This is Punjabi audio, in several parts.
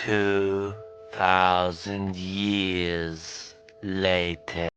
2,000 years later.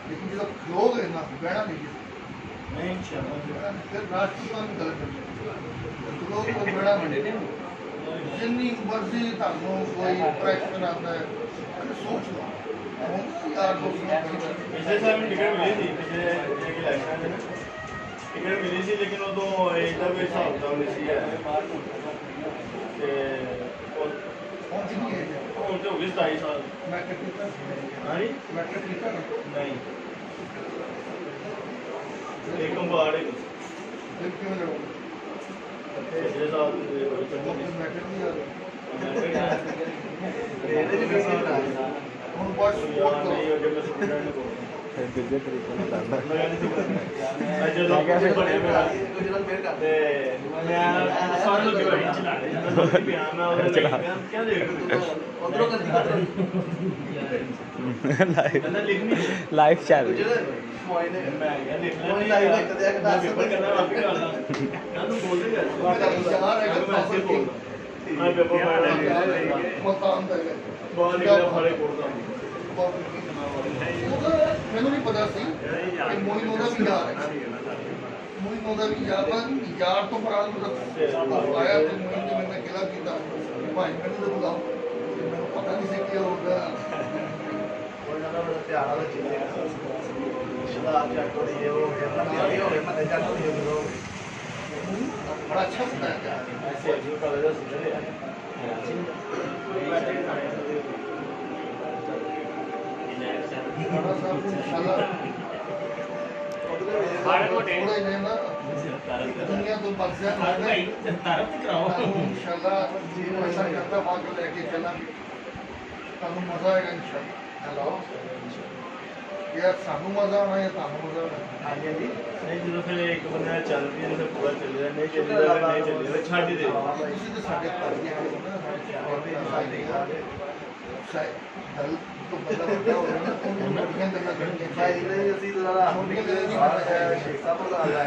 लेकिन जो लोग है ना बहना नहीं फिर राष्ट्रपति गलत लोग को बड़ा जिन्नी मर्जी ਤੁਹਾਨੂੰ ਕੋਈ ਪ੍ਰੈਸ਼ਰ ਆਉਂਦਾ ਹੈ ਸੋਚ ਲਓ यार पिछले साल में टिकट मिली थी पिछले इलेक्शन में टिकट मिली थी लेकिन वो तो इधर भी हिसाब किताब नहीं सी है ਹੁਣ ਤੇ ਹੋ ਗਈ 27 ਸਾਲ मैट्रिक ਹਾਂਜੀ मैट्रिक लिखा ਨਹੀਂ एक कंबाड़ है फिर क्यों लड़ो पिछले साल मैट्रिक नहीं आ रहा ਹੁਣ ਬਸ ਸਪੋਰਟ ਕਰੋ नहीं अगर मैं स्टूडेंट को ਦੂਜੇ ਤਰੀਕੇ ਨਾਲ ਕਰਦਾ ਜਦੋਂ ਕਿਸੇ ਬੜੇ ਮੇਰਾ ਤੇ ਮੈਂ ਸਾਰੇ ਲੋਕ ਬੜੀ ਚਲਾਣੇ ਜਦੋਂ ਪਿਆਰ ਨਾਲ ਉਹਦੇ ਲਈ ਕਿਆ ਦੇਖ ਉਧਰੋਂ ਕਰਦੀ ਕਹਿੰਦਾ ਲਿਖਣੀ ਲਾਈਫ ਚੱਲ ਰਹੀ ਮੈਂ ਕਿਹਾ ਲਿਖਣਾ ਨਹੀਂ ਲਾਈਵ ਇੱਕ ਤੇ ਇੱਕ ਦੱਸ ਪੇਪਰ ਕਰਨਾ ਆਪੇ ਕਰਦਾ ਤੂੰ ਬੋਲਦੇ ਕਰ ਯਾਰ ਹੈ ਮੈਂ ਐਸੇ ਬੋਲਦਾ ਮੈਂ ਪੇਪਰ ਪੜ੍ਹਨਾ ਮਤਾਂ ਦਾ ਹੈ ਬਹੁਤ ਨਿਕਲਿਆ ਫੜੇ ਕੋੜਦਾ ਮੈਨੂੰ ਨਹੀਂ ਪਤਾ ਸੀ ਕਿ ਮੋਇਨੋ ਦਾ ਵੀ ਯਾਰ ਹੈ ਮੋਇਨੋ ਦਾ ਵੀ ਯਾਰ ਯਾਰ ਤੋਂ ਪਰਾਂ ਨੂੰ ਆਇਆ ਤੇ ਮੋਇਨ ਨੇ ਮੈਨੂੰ ਕਿਹਾ ਕੀਤਾ ਭਾਈ ਮੈਨੂੰ ਤਾਂ ਬੁਲਾਓ ਮੈਨੂੰ ਪਤਾ ਨਹੀਂ ਸੀ ਕੀ ਹੋਊਗਾ ਉਹਨਾਂ ਦਾ ਬੜਾ ਪਿਆਰਾ ਦਾ ਚੀਜ਼ ਹੈ ਸ਼ਦਾ ਜੱਟ ਹੋਈ ਉਹ ਕਹਿੰਦਾ ਪਿਆਰੀ ਹੋਵੇ ਮੈਂ ਜੱਟ ਹੋਈ ਉਹ ਬੜਾ ਅੱਛਾ ਹੁੰਦਾ ਹੈ ऐसे जो कॉलेज सुधरे ਬੜਾ ਸਾਹਿਬ ਇਨਸ਼ਾਅੱਲਾ ਥੋੜੇ ਨੇ ਨਾ ਦੁਨੀਆ ਤੋਂ ਬਚ ਜਾਣਾ तारफ कराओ ਇਨਸ਼ਾਅੱਲਾ ਜੀ ਐਸਾ ਕਰਦਾ ਬਾਅਦ ਲੈ ਕੇ ਚੱਲਾਂਗੇ ਤੁਹਾਨੂੰ ਮਜ਼ਾ ਆਏਗਾ ਇਨਸ਼ਾਅੱਲਾ ਹੈਲੋ ਯਾਰ ਸਾਨੂੰ ਮਜ਼ਾ ਆਉਣਾ ਹੈ ਤੁਹਾਨੂੰ ਮਜ਼ਾ ਆਉਣਾ हाँ जी नहीं जो फिर एक बंदा चल रही है तो पूरा चल रहा है नहीं चल रहा नहीं चल रहा छाड़ ही दे ਤੁਸੀਂ ਤਾਂ ਸਾਡੇ ਘਰ ਦੇ ਆਏ ਹੋ ਨਾ ਸਾਡੇ ਦਲ ਤੋਂ ਬੰਦਾ ਵੱਡਾ ਹੋ ਰਿਹਾ ਨਾ ਉਹਨੂੰ ਵੱਡੀਆਂ ਗੱਲਾਂ ਕਰਨੀਆਂ ਚਾਹੀਦੀਆਂ नहीं ਅਸੀਂ तो ज़्यादा ਛੋਟੀਆਂ ਗੱਲਾਂ ਨਹੀਂ ਕਰਨੀਆਂ ਚਾਹੀਦੀਆਂ शेख साहब को लगा है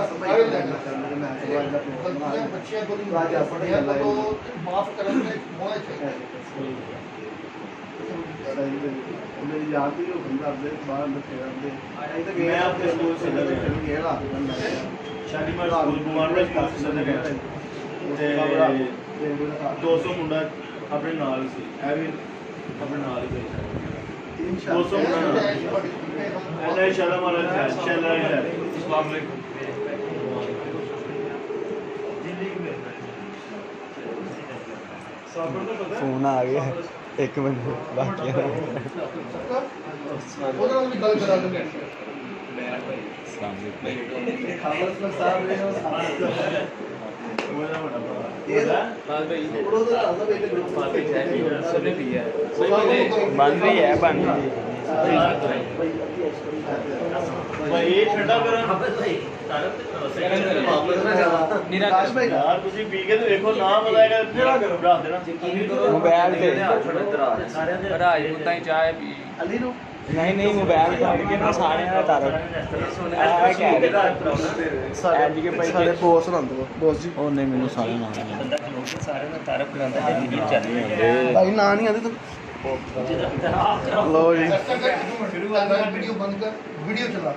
तो मैं ये गलतियां बच्चियों को नहीं बढ़िया तो माफ करने होना चाहिए मेरी याद भी हो बंदा दे बाहर बच्चे रहते मैं अपने स्कूल से लगे गया शालीमार स्कूल बुमानपुर स्कूल से लगे ਤੇ 200 ਮੁੰਡਾ ਆਪਣੇ ਨਾਲ ਸੀ ਇਹ ਵੀ ਆਪਣੇ ਨਾਲ ਹੀ ਗਏ 200 ਮੁੰਡਾ ਨਾਲ ਇੰਨਾ ਇਨਸ਼ਾਅੱਲਾ ਮਾਰਾ ਇਨਸ਼ਾਅੱਲਾ ਫੋਨ ਆ ਗਿਆ ਇੱਕ ਮਿੰਟ ਬਾਕੀ ਉਹਦੇ ਨਾਲ ਵੀ ਗੱਲ ਕਰਾ ਦਿੰਦੇ ਖਾਲਸਾ ਸਾਹਿਬ ਨੇ ਉਹਦਾ ਵੱਡਾ ਭਰਾ ਉਹ ਤਾਂ ਆਦਾ ਬੇਟੇ ਗਰੁੱਪ ਮਾਰ ਕੇ ਬਣ ਰਹੀ ਹੈ ਬਣ ਰਹੀ ਭਾਈ ਇਹ ਠੰਡਾ ਕਰਾਂ ਨਿਰਾਸ਼ ਭਾਈ ਯਾਰ ਤੁਸੀਂ ਪੀ ਕੇ ਤੇ ਵੇਖੋ ਨਾ ਬਤਾਏਗਾ ਕਿਹੜਾ ਕਰੋ ਭਰਾ ਦੇਣਾ ਮੋਬਾਈਲ ਤੇ ਰਾਜਪੂਤਾਂ ਹੀ ਚਾਹ ਪੀ ਅਲੀ ਨੂੰ ਨਹੀਂ ਮੋਬਾਈਲ ਕੱਢ ਕੇ ਨਾ ਸਾਰਿਆਂ ਦਾ ਤਾਰ ਆ ਕਹਿ ਰਿਹਾ ਸਾਡੇ ਬੋਸ ਰੰਦ ਬੋਸ ਜੀ ਉਹ ਨਹੀਂ ਮੈਨੂੰ ਸਾਰਿਆਂ ਨਾਲ ਸਾਰਿਆਂ ਦਾ ਤਾਰਫ ਕਰਾਂਦਾ ਹੈ ਵੀਡੀਓ ਚੱਲ ਰਹੀ ਹੈ ਭਾਈ ਨਾ ਨਹੀਂ ਆਦੇ ਤੂੰ ਲੋ ਜੀ ਵੀਡੀਓ ਬੰਦ ਕਰ ਵੀਡੀਓ ਚਲਾ